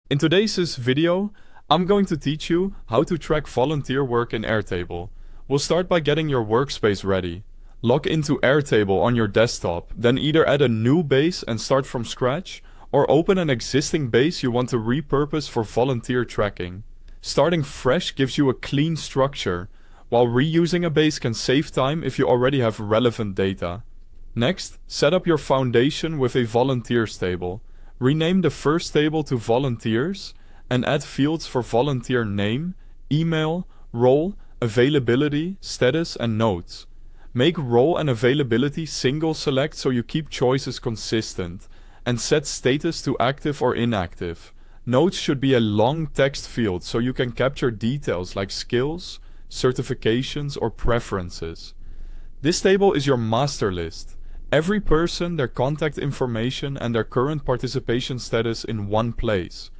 In today's video, I'm going to teach you how to track volunteer work in Airtable. We'll start by getting your workspace ready. Log into Airtable on your desktop, then either add a new base and start from scratch, or open an existing base you want to repurpose for volunteer tracking. Starting fresh gives you a clean structure, while reusing a base can save time if you already have relevant data. Next, set up your foundation with a volunteers table. Rename the first table to volunteers and add fields for volunteer name, email, role, availability, status, and notes. Make role and availability single select so you keep choices consistent, and set status to active or inactive. Notes should be a long text field so you can capture details like skills, certifications, or preferences. This table is your master list. Every person, their contact information, and their current participation status in one place.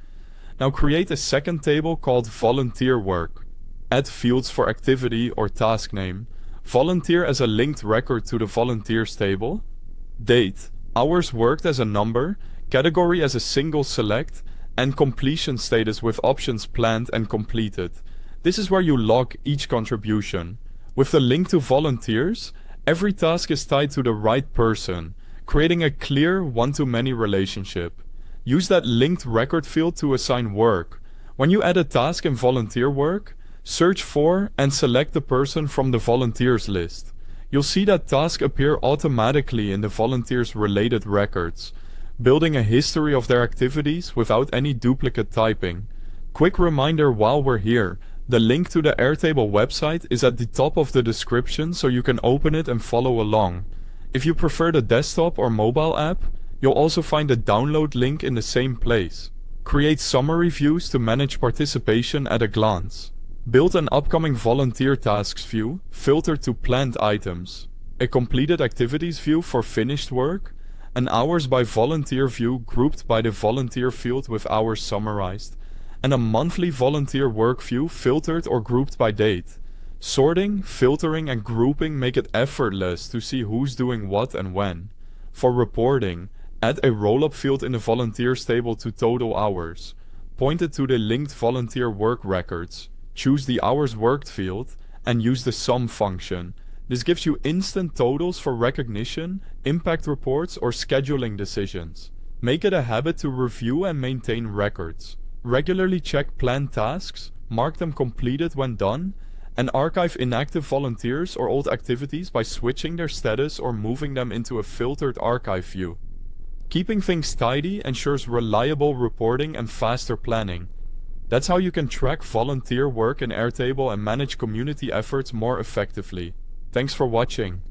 Now create a second table called Volunteer Work. Add fields for activity or task name. Volunteer as a linked record to the volunteers table. Date, hours worked as a number, category as a single select, and completion status with options planned and completed. This is where you log each contribution. With the link to volunteers, every task is tied to the right person, creating a clear one-to-many relationship. Use that linked record field to assign work. When you add a task in volunteer work, search for and select the person from the volunteers list. You'll see that task appear automatically in the volunteers related records, building a history of their activities without any duplicate typing. Quick reminder while we're here, the link to the Airtable website is at the top of the description so you can open it and follow along. If you prefer the desktop or mobile app, you'll also find the download link in the same place. Create summary views to manage participation at a glance. Build an upcoming volunteer tasks view, filtered to planned items. A completed activities view for finished work. An hours by volunteer view grouped by the volunteer field with hours summarized. And a monthly volunteer work view filtered or grouped by date. Sorting, filtering, and grouping make it effortless to see who's doing what and when. For reporting, add a roll-up field in the volunteers table to total hours. Point it to the linked volunteer work records. Choose the hours worked field and use the sum function. This gives you instant totals for recognition, impact reports, or scheduling decisions. Make it a habit to review and maintain records. Regularly check planned tasks, mark them completed when done, and archive inactive volunteers or old activities by switching their status or moving them into a filtered archive view. Keeping things tidy ensures reliable reporting and faster planning. That's how you can track volunteer work in Airtable and manage community efforts more effectively. Thanks for watching.